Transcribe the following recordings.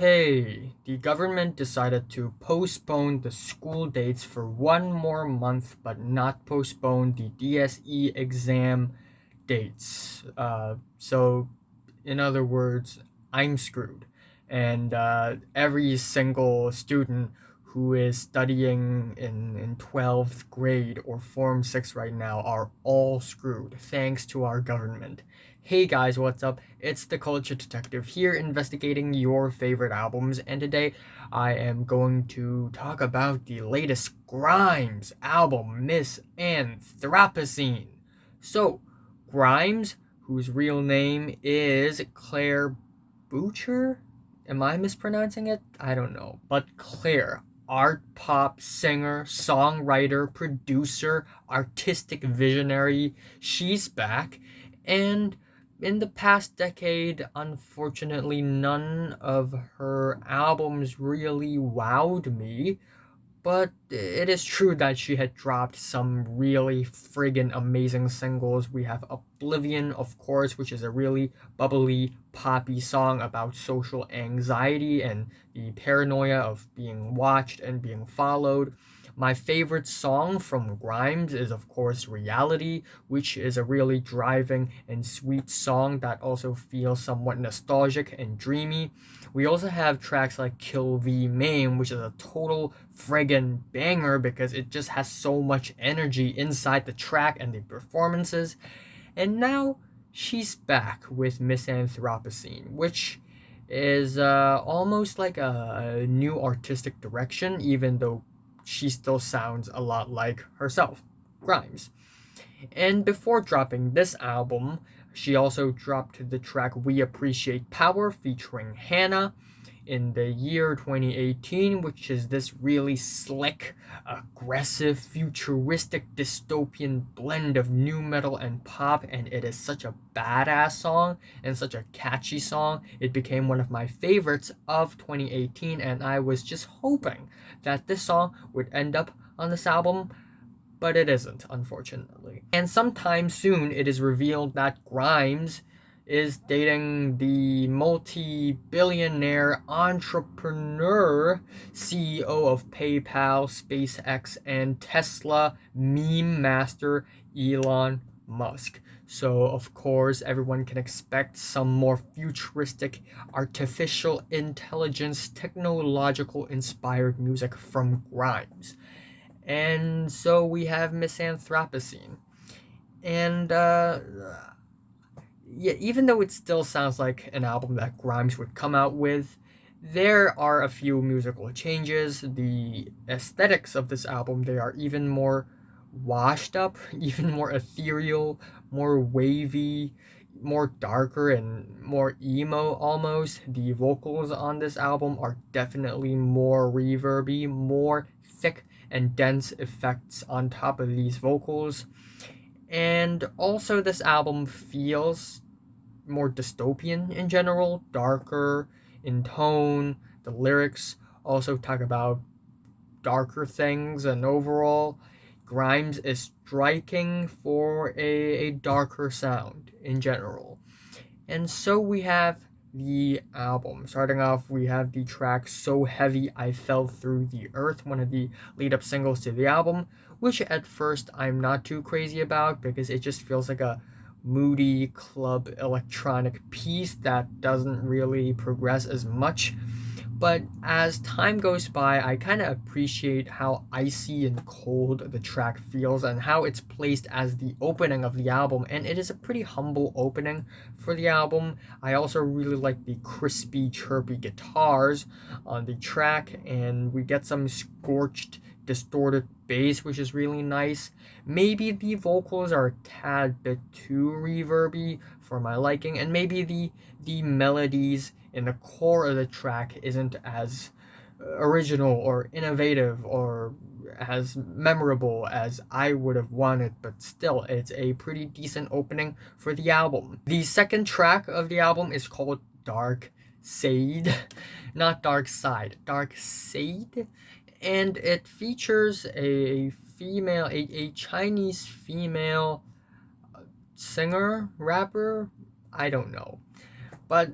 Hey, the government decided to postpone the school dates for one more month, but not postpone the DSE exam dates. In other words, I'm screwed. And every single student who is studying in 12th grade or Form 6 right now are all screwed thanks to our government. Hey guys, what's up? It's the Culture Detective here investigating your favorite albums, and today I am going to talk about the latest Grimes album, Miss Anthropocene. So, Grimes, whose real name is Claire Boucher? Am I mispronouncing it? I don't know. But Claire, art pop singer, songwriter, producer, artistic visionary, she's back. And in the past decade, unfortunately, none of her albums really wowed me. But it is true that she had dropped some really friggin' amazing singles. We have Oblivion, of course, which is a really bubbly, poppy song about social anxiety and the paranoia of being watched and being followed. My favorite song from Grimes is, of course, Reality, which is a really driving and sweet song that also feels somewhat nostalgic and dreamy. We also have tracks like Kill V Main, which is a total friggin' banger because it just has so much energy inside the track and the performances. And now she's back with Miss Anthropocene, which is almost like a new artistic direction, even though she still sounds a lot like herself, Grimes. And before dropping this album, she also dropped the track We Appreciate Power featuring Hannah in the year 2018, which is this really slick, aggressive, futuristic, dystopian blend of new metal and pop, and it is such a badass song and such a catchy song. It became one of my favorites of 2018, and I was just hoping that this song would end up on this album, but it isn't, unfortunately. And sometime soon, it is revealed that Grimes is dating the multi-billionaire entrepreneur CEO of PayPal, SpaceX, and Tesla meme master Elon Musk. So, of course, everyone can expect some more futuristic, artificial intelligence, technological inspired music from Grimes. And so we have Miss Anthropocene. And yeah, even though it still sounds like an album that Grimes would come out with, there are a few musical changes. The aesthetics of this album, they are even more washed up, even more ethereal, more wavy, more darker and more emo almost. The vocals on this album are definitely more reverby, more thick and dense effects on top of these vocals. And also, this album feels more dystopian in general, darker in tone. The lyrics also talk about darker things, and overall, Grimes is striking for a darker sound in general. And so we have the album. Starting off, we have the track So Heavy I Fell Through the Earth, one of the lead up singles to the album, which at first I'm not too crazy about because it just feels like a moody club electronic piece that doesn't really progress as much. But as time goes by, I kind of appreciate how icy and cold the track feels and how it's placed as the opening of the album. And it is a pretty humble opening for the album. I also really like the crispy, chirpy guitars on the track, and we get some scorched, distorted bass, which is really nice. Maybe the vocals are a tad bit too reverby for my liking, and maybe the melodies in the core of the track isn't as original or innovative or as memorable as I would have wanted, but still, it's a pretty decent opening for the album. The second track of the album is called Darkseid, not Darkseid, Darkseid, and it features a Chinese female singer, rapper, I don't know. But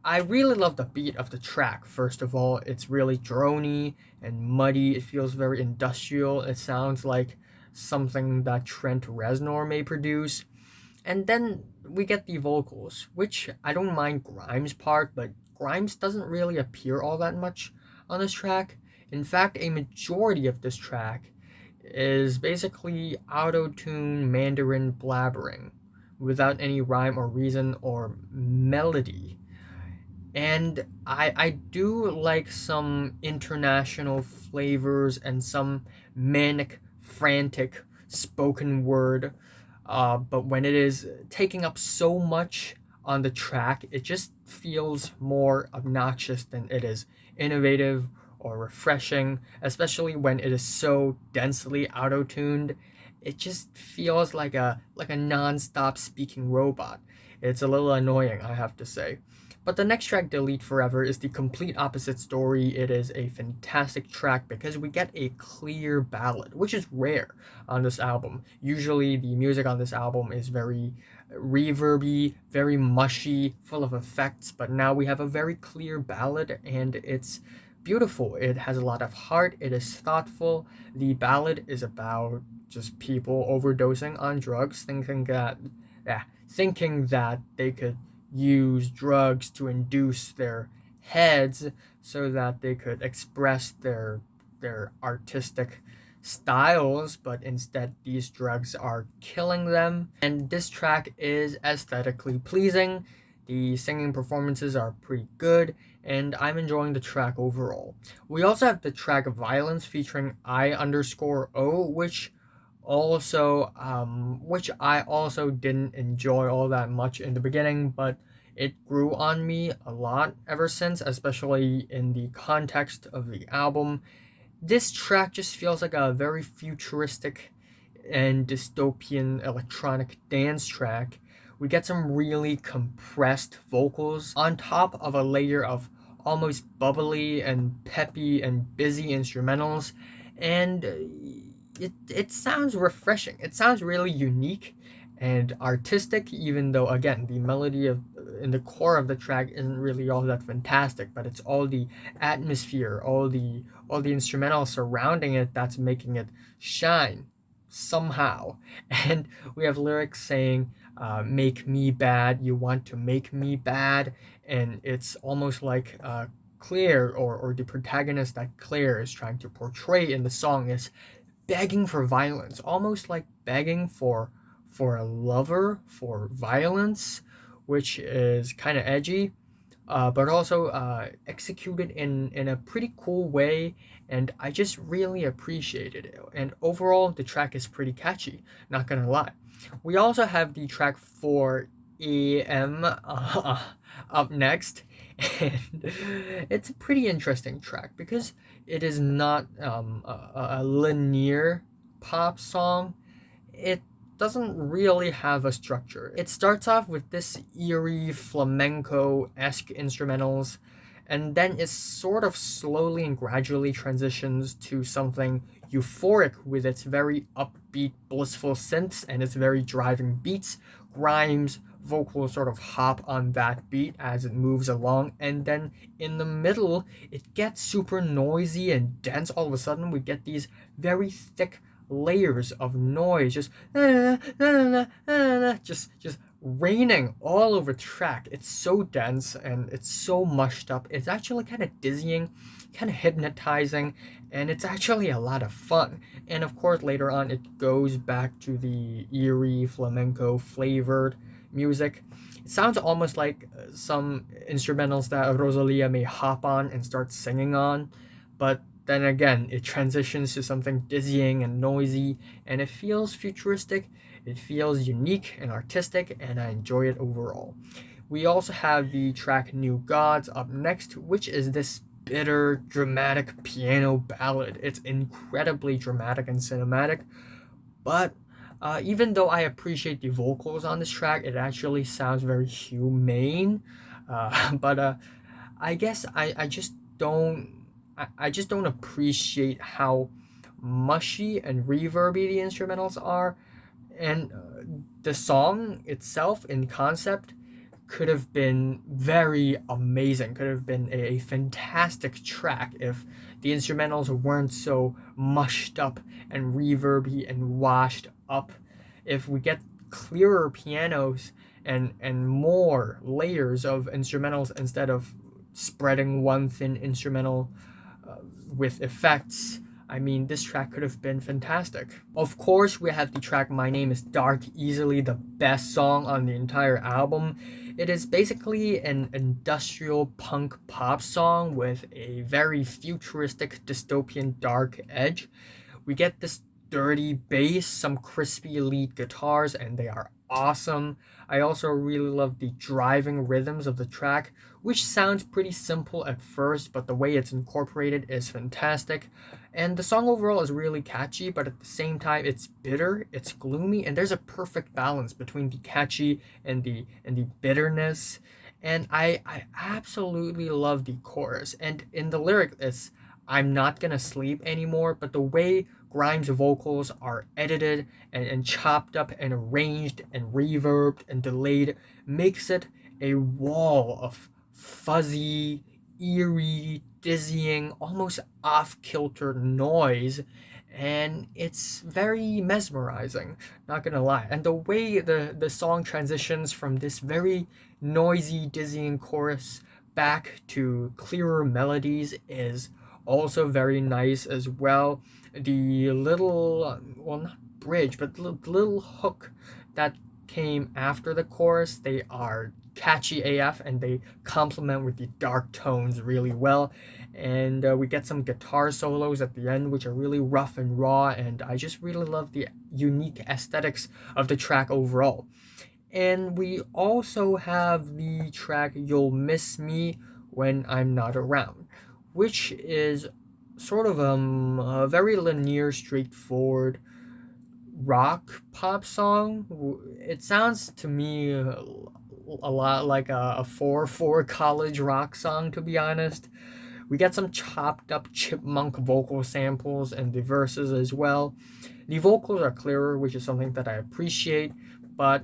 I really love the beat of the track. First of all, it's really drony and muddy. It feels very industrial. It sounds like something that Trent Reznor may produce. And then we get the vocals, which I don't mind Grimes' part, but Grimes doesn't really appear all that much on this track. In fact, a majority of this track is basically auto-tune Mandarin blabbering without any rhyme or reason or melody. And I do like some international flavors and some manic, frantic spoken word. But when it is taking up so much on the track, it just feels more obnoxious than it is innovative or refreshing, especially when it is so densely auto-tuned. It just feels like a non-stop speaking robot. It's a little annoying, I have to say. But the next track, Delete Forever, is the complete opposite story. It is a fantastic track because we get a clear ballad, which is rare on this album. Usually, the music on this album is very reverby, very mushy, full of effects, but now we have a very clear ballad and it's beautiful. It has a lot of heart, it is thoughtful. The ballad is about just people overdosing on drugs, thinking that they could use drugs to induce their heads so that they could express their artistic styles, but instead these drugs are killing them. And this track is aesthetically pleasing. The singing performances are pretty good, and I'm enjoying the track overall. We also have the track Violence featuring I_O, which I also didn't enjoy all that much in the beginning, but it grew on me a lot ever since, especially in the context of the album. This track just feels like a very futuristic and dystopian electronic dance track. We get some really compressed vocals on top of a layer of almost bubbly and peppy and busy instrumentals, and it sounds refreshing. It sounds really unique and artistic, even though again the melody of in the core of the track isn't really all that fantastic, but it's all the atmosphere, all the instrumental surrounding it that's making it shine somehow. And we have lyrics saying, "Make me bad, you want to make me bad," and it's almost like Claire or the protagonist that Claire is trying to portray in the song is begging for violence, almost like begging for a lover, for violence, which is kind of edgy, but also executed in a pretty cool way, and I just really appreciated it. And overall, the track is pretty catchy, not gonna lie. We also have the track for AM up next, and it's a pretty interesting track because it is not a linear pop song. It doesn't really have a structure. It starts off with this eerie flamenco-esque instrumentals, and then it sort of slowly and gradually transitions to something euphoric with its very upbeat, blissful synths and its very driving beats. Grimes' vocals sort of hop on that beat as it moves along, and then in the middle, it gets super noisy and dense. All of a sudden, we get these very thick layers of noise, just raining all over track. It's so dense and it's so mushed up. It's actually kind of dizzying, kind of hypnotizing, and it's actually a lot of fun. And of course, later on, it goes back to the eerie flamenco flavored music. It sounds almost like some instrumentals that Rosalia may hop on and start singing on, but then again, it transitions to something dizzying and noisy, and it feels futuristic, it feels unique and artistic, and I enjoy it overall. We also have the track New Gods up next, which is this bitter, dramatic piano ballad. It's incredibly dramatic and cinematic, but even though I appreciate the vocals on this track, it actually sounds very humane. But I guess I just don't appreciate how mushy and reverby the instrumentals are, and the song itself in concept could have been very amazing, could have been a fantastic track if the instrumentals weren't so mushed up and reverby and washed up. If we get clearer pianos and more layers of instrumentals instead of spreading one thin instrumental with effects, I mean, this track could have been fantastic. Of course, we have the track My Name is Dark, easily the best song on the entire album. It is basically an industrial punk pop song with a very futuristic dystopian dark edge. We get this dirty bass, some crispy lead guitars, and they are awesome. I also really love the driving rhythms of the track, which sounds pretty simple at first, but the way it's incorporated is fantastic. And the song overall is really catchy, but at the same time it's bitter, it's gloomy, and there's a perfect balance between the catchy and the bitterness. And I absolutely love the chorus. And in the lyric it's I'm not gonna sleep anymore, but the way Grimes' vocals are edited and chopped up and arranged and reverbed and delayed makes it a wall of fuzzy, eerie, dizzying, almost off-kilter noise, and it's very mesmerizing, not gonna lie. And the way the song transitions from this very noisy, dizzying chorus back to clearer melodies is also very nice as well. The little, well, not bridge, but the little hook that came after the chorus, they are catchy AF and they complement with the dark tones really well. And we get some guitar solos at the end, which are really rough and raw, and I just really love the unique aesthetics of the track overall. And we also have the track You'll Miss Me When I'm Not Around, which is sort of a very linear, straightforward rock pop song. It sounds to me a lot like a 4/4 college rock song, to be honest. We get some chopped up chipmunk vocal samples and the verses as well. The vocals are clearer, which is something that I appreciate, but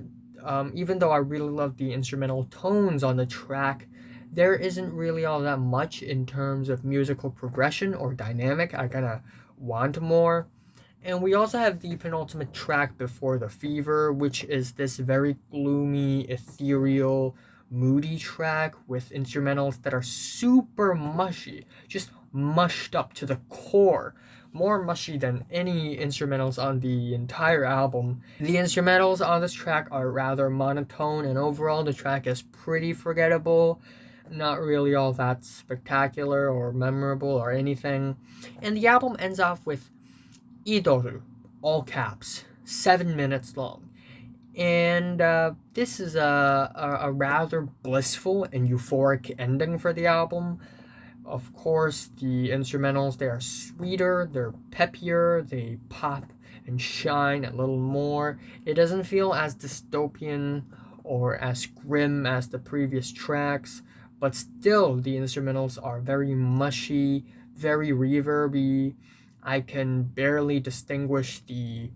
even though I really love the instrumental tones on the track, there isn't really all that much in terms of musical progression or dynamic. I kind of want more. And we also have the penultimate track Before the Fever, which is this very gloomy, ethereal, moody track with instrumentals that are super mushy, just mushed up to the core. More mushy than any instrumentals on the entire album. The instrumentals on this track are rather monotone, and overall the track is pretty forgettable. Not really all that spectacular or memorable or anything. And the album ends off with Idoru, all caps, 7 minutes long. And this is a rather blissful and euphoric ending for the album. Of course, the instrumentals, they are sweeter, they're peppier, they pop and shine a little more. It doesn't feel as dystopian or as grim as the previous tracks, but still the instrumentals are very mushy, very reverby. I can barely distinguish the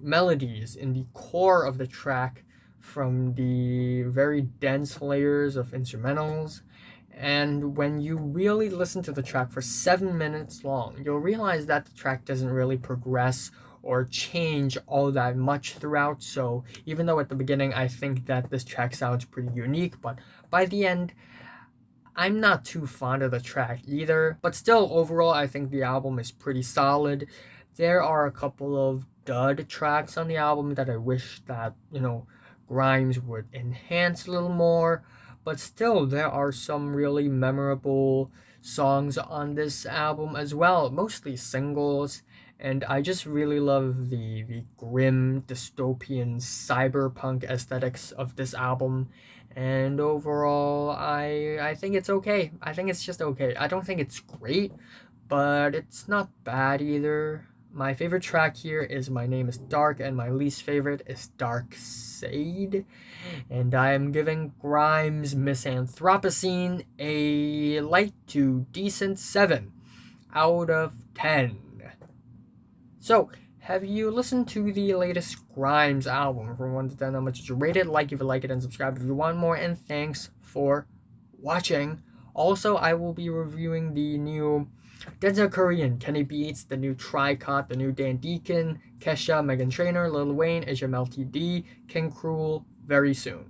melodies in the core of the track from the very dense layers of instrumentals. And when you really listen to the track for 7 minutes long, you'll realize that the track doesn't really progress or change all that much throughout. So even though at the beginning I think that this track sounds pretty unique, but by the end, I'm not too fond of the track either. But still, overall, I think the album is pretty solid. There are a couple of dud tracks on the album that I wish that, Grimes would enhance a little more. But still, there are some really memorable songs on this album as well, mostly singles. And I just really love the grim, dystopian, cyberpunk aesthetics of this album. And overall, I think it's okay. I think it's just okay. I don't think it's great, but it's not bad either. My favorite track here is My Name is Dark, and my least favorite is Darkseid. And I am giving Grimes' Miss Anthropocene a light to decent 7 out of 10. So, have you listened to the latest Grimes album? From 1 to 10, how much did you rate it? Like if you like it, and subscribe if you want more. And thanks for watching. Also, I will be reviewing the new Denzel Curry and Kenny Beats, the new Tricot, the new Dan Deacon, Kesha, Megan Trainor, Lil Wayne, HMLTD, King Cruel very soon.